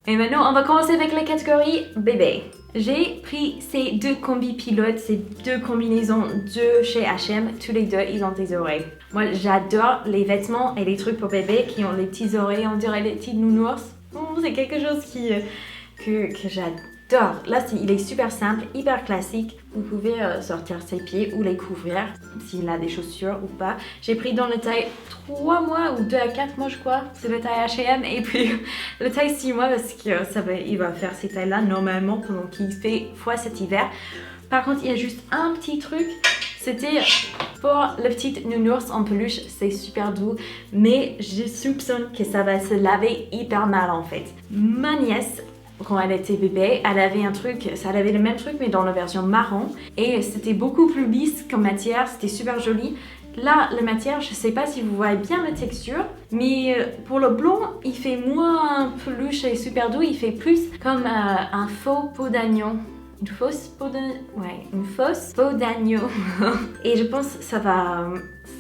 Et maintenant, on va commencer avec la catégorie bébé. J'ai pris ces deux combis pilotes, ces deux combinaisons de chez H&M. Tous les deux, ils ont des oreilles. Moi, j'adore les vêtements et les trucs pour bébé qui ont les petites oreilles, on dirait les petites nounours. C'est quelque chose que j'adore. Là, il est super simple, hyper classique. Vous pouvez sortir ses pieds ou les couvrir s'il a des chaussures ou pas. J'ai pris dans le taille 3 mois ou 2 à 4 mois, je crois. C'est le taille H&M et puis le taille 6 mois parce que il va faire ces tailles-là normalement pendant qu'il fait froid cet hiver. Par contre, il y a juste un petit truc. C'était pour la petite nounours en peluche, c'est super doux, mais je soupçonne que ça va se laver hyper mal en fait. Ma nièce, quand elle était bébé, elle avait un truc, ça avait le même truc mais dans la version marron et c'était beaucoup plus lisse comme matière, c'était super joli. Là, la matière, je sais pas si vous voyez bien la texture, mais pour le blond, il fait moins peluche et super doux, il fait plus comme un faux peau d'agneau. Une fausse peau d'agneau. Et je pense que ça va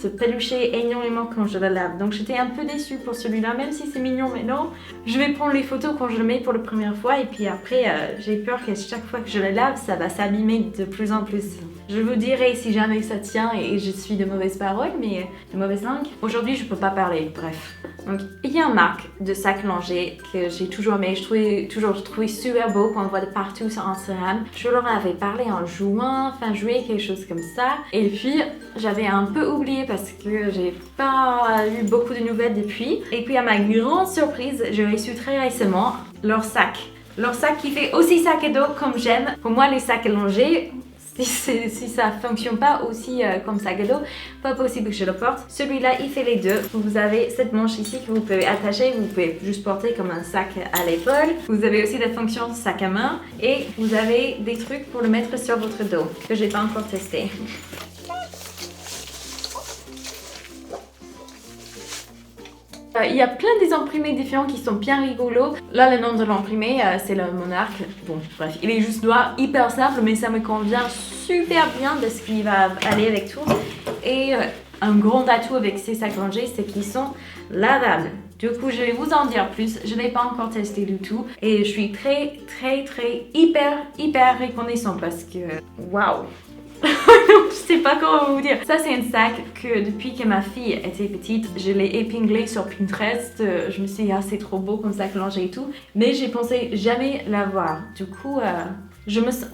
se pelucher énormément quand je le lave. Donc j'étais un peu déçue pour celui-là, même si c'est mignon maintenant. Je vais prendre les photos quand je le mets pour la première fois et puis après j'ai peur que chaque fois que je le lave, ça va s'abîmer de plus en plus. Je vous dirai si jamais ça tient et je suis de mauvaise parole, mais de mauvaise langue. Aujourd'hui, je peux pas parler, bref. Donc, il y a une marque de sac longé que j'ai toujours aimé, toujours trouvé super beau qu'on voit de partout sur Instagram. Je leur avais parlé en juin, fin juillet, quelque chose comme ça. Et puis, j'avais un peu oublié parce que j'ai pas eu beaucoup de nouvelles depuis. Et puis, à ma grande surprise, j'ai reçu très récemment leur sac. Leur sac qui fait aussi sac à dos comme j'aime. Pour moi, les sacs allongés, si ça fonctionne pas aussi comme sac à dos, pas possible que je le porte. Celui-là, il fait les deux. Vous avez cette manche ici que vous pouvez attacher, vous pouvez juste porter comme un sac à l'épaule. Vous avez aussi la fonction sac à main et vous avez des trucs pour le mettre sur votre dos que j'ai pas encore testé. Il y a plein des imprimés différents qui sont bien rigolos. Là, le nom de l'imprimé, c'est le monarque. Bon, bref, il est juste noir, hyper simple, mais ça me convient super bien de ce qui va aller avec tout. Et un grand atout avec ces sacs rangés, c'est qu'ils sont lavables. Du coup, je vais vous en dire plus. Je n'ai pas encore testé du tout. Et je suis hyper reconnaissante parce que... Waouh! Je sais pas comment vous dire. Ça, c'est un sac que depuis que ma fille était petite, je l'ai épinglé sur Pinterest. Je me suis dit, ah, c'est trop beau comme sac longé et tout. Mais j'ai pensé jamais l'avoir. Du coup,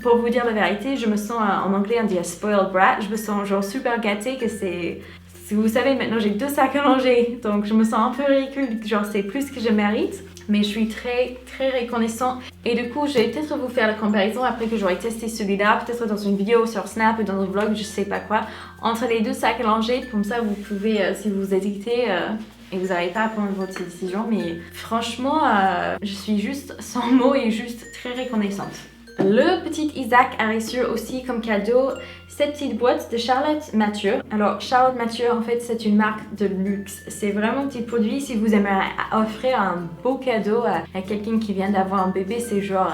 pour vous dire la vérité, je me sens, en anglais, on dit a spoiled brat. Je me sens genre super gâtée que c'est... Si vous savez, maintenant j'ai 2 sacs à langer. Donc, je me sens un peu ridicule. Genre, c'est plus que je mérite. Mais je suis très reconnaissante. Et du coup, je vais peut-être vous faire la comparaison après que j'aurai testé celui-là, peut-être dans une vidéo sur Snap ou dans un vlog, je sais pas quoi, entre les 2 sacs allongés. Comme ça, vous pouvez, si vous hésitez et vous n'arrivez pas à prendre votre décision. Mais franchement, je suis juste sans mots et juste très reconnaissante. Le petit Isaac a reçu aussi comme cadeau cette petite boîte de Charlotte Mathieu. Alors Charlotte Mathieu, en fait, c'est une marque de luxe. C'est vraiment un petit produit. Si vous aimeriez offrir un beau cadeau à quelqu'un qui vient d'avoir un bébé, c'est genre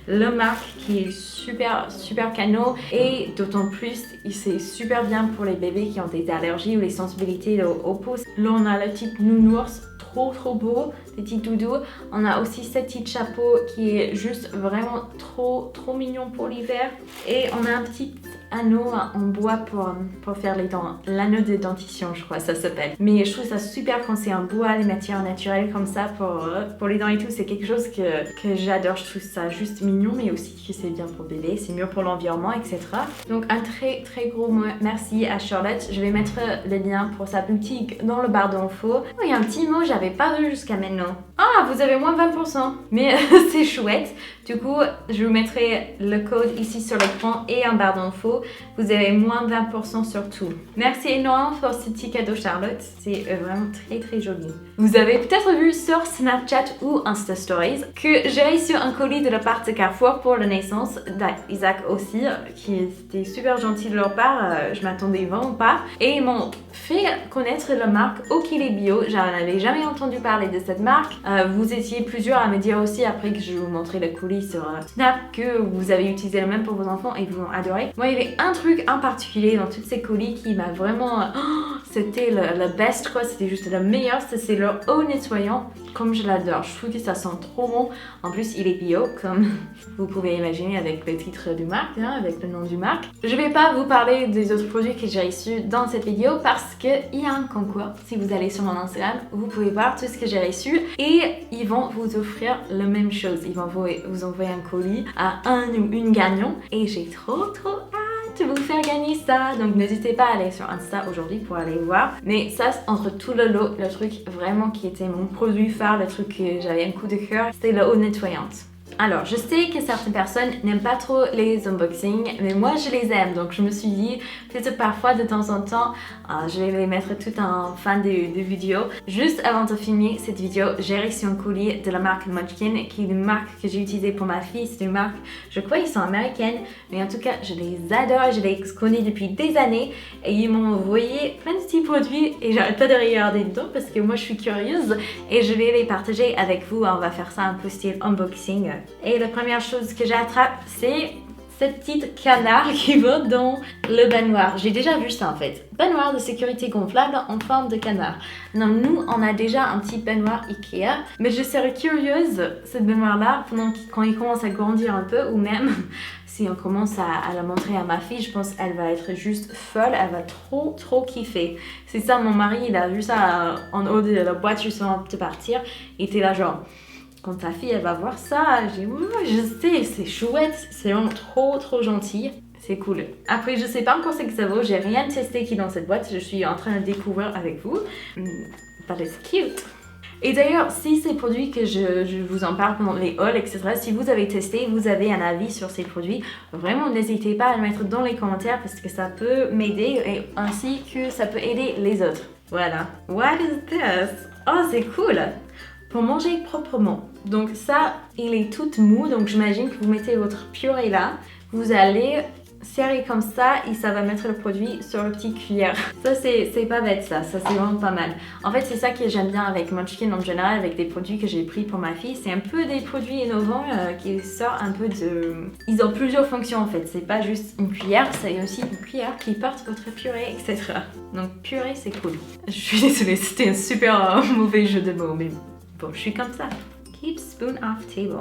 la marque qui est super canon. Et d'autant plus, c'est super bien pour les bébés qui ont des allergies ou des sensibilités aux peaux. Là, on a le type nounours. Trop beau, des petits doudous. On a aussi ce petit chapeau qui est juste vraiment trop mignon pour l'hiver. Et on a un petit anneau en bois pour faire les dents. L'anneau de dentition, je crois, ça s'appelle. Mais je trouve ça super quand c'est en bois, les matières naturelles comme ça pour les dents et tout. C'est quelque chose que j'adore. Je trouve ça juste mignon, mais aussi que c'est bien pour bébé, c'est mieux pour l'environnement, etc. Donc un très gros merci à Charlotte. Je vais mettre le lien pour sa boutique dans le barre d'infos. Oh, il y a un petit mot, j'avais pas vu jusqu'à maintenant. Ah, vous avez moins 20%. Mais c'est chouette. Du coup, je vous mettrai le code ici sur l'écran et en barre d'infos. Vous avez moins 20% sur tout. Merci énormément pour ce petit cadeau, Charlotte. C'est vraiment très joli. Vous avez peut-être vu sur Snapchat ou Insta Stories que j'ai reçu un colis de la part de Carrefour pour la naissance d'Isaac aussi, qui était super gentil de leur part. Je m'attendais vraiment pas. Et ils m'ont fait connaître la marque Okili Bio. J'en avais jamais entendu parler de cette marque. Vous étiez plusieurs à me dire aussi après que je vous montrais le colis sur Snap que vous avez utilisé le même pour vos enfants et vous vont adorer. Moi, il y avait J'ai un truc en particulier dans tous ces colis qui m'a vraiment... c'était le best quoi, c'était juste le meilleur, c'est leur eau nettoyant. Comme je l'adore, je trouve que ça sent trop bon. En plus, il est bio, comme vous pouvez imaginer avec le titre du marque, hein, avec le nom du marque. Je vais pas vous parler des autres produits que j'ai reçus dans cette vidéo parce qu'il y a un concours. Si vous allez sur mon Instagram, vous pouvez voir tout ce que j'ai reçu et ils vont vous offrir la même chose. Ils vont vous envoyer un colis à un ou une gagnant et j'ai trop hâte de vous faire gagner ça. Donc n'hésitez pas à aller sur Insta aujourd'hui pour aller voir. Mais ça, entre tout le lot, le truc vraiment qui était mon produit phare, le truc que j'avais un coup de cœur, c'était l'eau nettoyante. Alors, je sais que certaines personnes n'aiment pas trop les unboxings, mais moi je les aime. Donc je me suis dit, peut-être parfois de temps en temps, je vais les mettre tout en fin de vidéo. Juste avant de filmer cette vidéo, j'ai reçu un colis de la marque Munchkin, qui est une marque que j'ai utilisée pour ma fille. C'est une marque, je crois ils sont américaines, mais en tout cas je les adore, je les connais depuis des années. Et ils m'ont envoyé plein de petits produits et j'arrête pas de regarder dedans parce que moi je suis curieuse. Et je vais les partager avec vous, on va faire ça un peu style unboxing. Et la première chose que j'attrape, c'est cette petite canard qui va dans le baignoire. J'ai déjà vu ça en fait. Baignoire de sécurité gonflable en forme de canard. Non, nous, on a déjà un petit baignoire Ikea, mais je serais curieuse, cette baignoire-là, quand il commence à grandir un peu, ou même si on commence à la montrer à ma fille, je pense qu'elle va être juste folle, elle va trop kiffer. C'est ça, mon mari, il a vu ça en haut de la boîte juste avant de partir. Il était là genre... Quand ta fille elle va voir ça, j'ai dit je sais, c'est chouette, c'est vraiment trop gentil, c'est cool. Après je sais pas encore ce que ça vaut, j'ai rien testé qui est dans cette boîte, je suis en train de découvrir avec vous. But it's cute. Et d'ailleurs, si ces produits que je vous en parle pendant les hauls, etc., si vous avez testé, vous avez un avis sur ces produits, vraiment n'hésitez pas à le mettre dans les commentaires parce que ça peut m'aider et ainsi que ça peut aider les autres. Voilà. What is this? Oh, c'est cool! Pour manger proprement. Donc ça, il est tout mou, donc j'imagine que vous mettez votre purée là, vous allez serrer comme ça et ça va mettre le produit sur le petit cuillère. Ça c'est pas bête ça c'est vraiment pas mal. En fait c'est ça que j'aime bien avec Munchkin en général, avec des produits que j'ai pris pour ma fille, c'est un peu des produits innovants qui sortent un peu de... Ils ont plusieurs fonctions en fait, c'est pas juste une cuillère, c'est aussi une cuillère qui porte votre purée, etc. Donc purée c'est cool. Je suis désolée, c'était un super mauvais jeu de mots, mais bon, je suis comme ça. Keep spoon off table.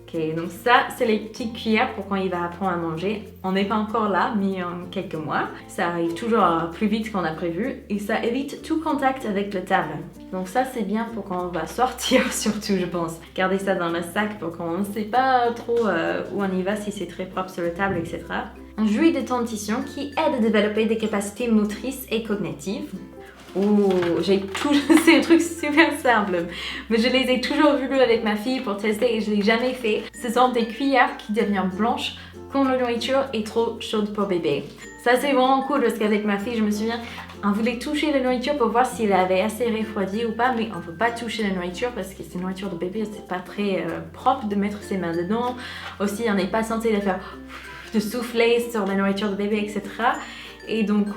Ok, donc ça, c'est les petites cuillères pour quand il va apprendre à manger. On n'est pas encore là, mais en quelques mois. Ça arrive toujours plus vite qu'on a prévu et ça évite tout contact avec la table. Donc ça, c'est bien pour quand on va sortir surtout, je pense. Gardez ça dans le sac pour qu'on ne sait pas trop où on y va, si c'est très propre sur la table, etc. Un jouet de dentition qui aide à développer des capacités motrices et cognitives. Oh, c'est un truc super simple, mais je les ai toujours voulu avec ma fille pour tester et je l'ai jamais fait. Ce sont des cuillères qui deviennent blanches quand la nourriture est trop chaude pour bébé. Ça c'est vraiment cool parce qu'avec ma fille, je me souviens, on voulait toucher la nourriture pour voir s'il avait assez refroidi ou pas, mais on ne peut pas toucher la nourriture parce que c'est une nourriture de bébé, c'est pas très propre de mettre ses mains dedans. Aussi, on n'est pas censé de souffler sur la nourriture de bébé, etc. Et donc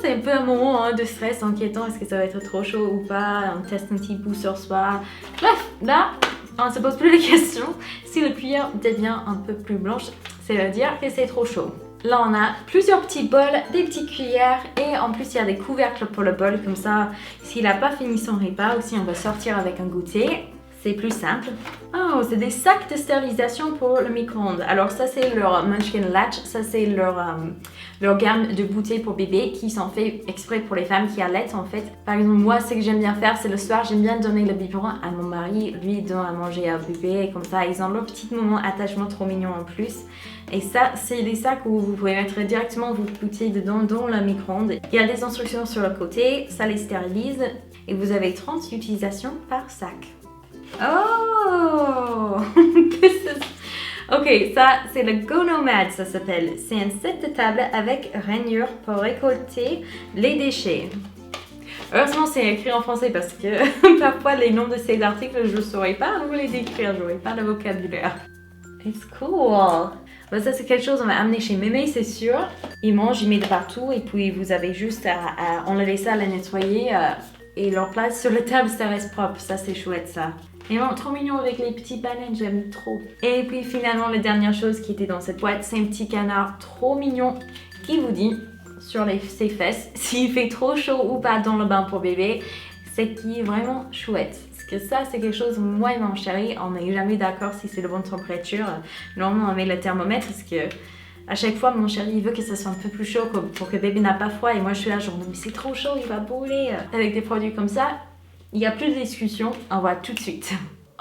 c'est un peu un moment de stress inquiétant, est-ce que ça va être trop chaud ou pas, on teste un petit bout sur soi. Bref, là, on ne se pose plus les questions. Si la cuillère devient un peu plus blanche, c'est-à-dire que c'est trop chaud. Là, on a plusieurs petits bols, des petites cuillères et en plus, il y a des couvercles pour le bol. Comme ça, s'il n'a pas fini son repas ou si on va sortir avec un goûter, c'est plus simple. Oh, c'est des sacs de stérilisation pour le micro-ondes. Alors ça, c'est leur Munchkin Latch. Ça, c'est leur gamme de bouteilles pour bébé qui sont faits exprès pour les femmes qui allaitent en fait. Par exemple, moi, ce que j'aime bien faire, c'est le soir, j'aime bien donner le biberon à mon mari. Lui, il donne à manger à bébé et comme ça, ils ont leur petit moment attachement trop mignon en plus. Et ça, c'est des sacs où vous pouvez mettre directement vos bouteilles dedans dans le micro-ondes. Il y a des instructions sur le côté, ça les stérilise et vous avez 30 utilisations par sac. Oh, ok, ça c'est le Go Nomad, ça s'appelle. C'est un set de table avec rainure pour récolter les déchets. Heureusement c'est écrit en français parce que parfois les noms de ces articles je ne saurais pas vous les décrire, je n'aurais pas le vocabulaire. It's cool. Bah, ça c'est quelque chose qu'on va amener chez mémé, c'est sûr. Il mange, il met de partout et puis vous avez juste à enlever ça, à la nettoyer et leur place sur la table ça reste propre, ça c'est chouette ça. Mais vraiment trop mignon avec les petites baleines, j'aime trop. Et puis finalement, la dernière chose qui était dans cette boîte, c'est un petit canard trop mignon qui vous dit sur ses fesses s'il fait trop chaud ou pas dans le bain pour bébé. C'est qui est vraiment chouette. Parce que ça, c'est quelque chose, moi et mon chéri, on n'est jamais d'accord si c'est la bonne température. Normalement, on met le thermomètre parce que à chaque fois, mon chéri, il veut que ça soit un peu plus chaud pour que bébé n'a pas froid. Et moi, je suis là, genre, mais c'est trop chaud, il va brûler. Avec des produits comme ça, il n'y a plus de discussion. On voit tout de suite.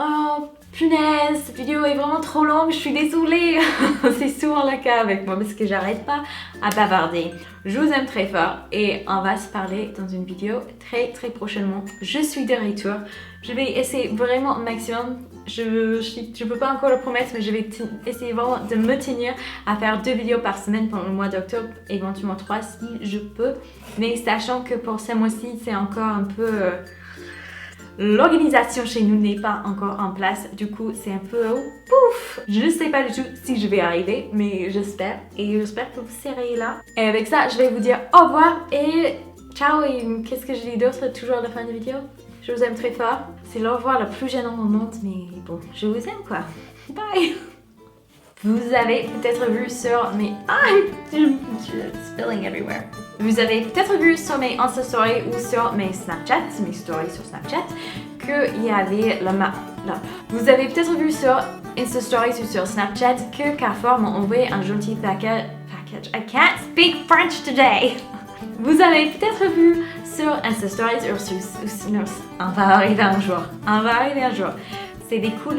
Oh, punaise, cette vidéo est vraiment trop longue, je suis désolée. C'est souvent le cas avec moi parce que j'arrête pas à bavarder. Je vous aime très fort et on va se parler dans une vidéo très prochainement. Je suis de retour. Je vais essayer vraiment au maximum. Je peux pas encore le promettre, mais je vais essayer vraiment de me tenir à faire 2 vidéos par semaine pendant le mois d'octobre, éventuellement 3 si je peux. Mais sachant que pour ce mois-ci, c'est encore un peu... L'organisation chez nous n'est pas encore en place, du coup c'est un peu pouf. Je ne sais pas du tout si je vais arriver, mais j'espère et j'espère que vous serez là. Et avec ça, je vais vous dire au revoir et ciao. Et qu'est-ce que je dis d'autre toujours à la fin de la vidéo? Je vous aime très fort. C'est le revoir le plus gênant au monde, mais bon, je vous aime quoi. Bye. Vous avez peut-être vu sur mes... spilling everywhere. Vous avez peut-être vu sur mes Insta Stories ou sur mes Snapchat, mes stories sur Snapchat, qu'il y avait Vous avez peut-être vu sur Insta Stories ou sur Snapchat que Carrefour m'a envoyé un gentil package. I can't speak French today. Vous avez peut-être vu sur Insta Stories ou sur... On va arriver un jour. On va arriver un jour. C'est des cool...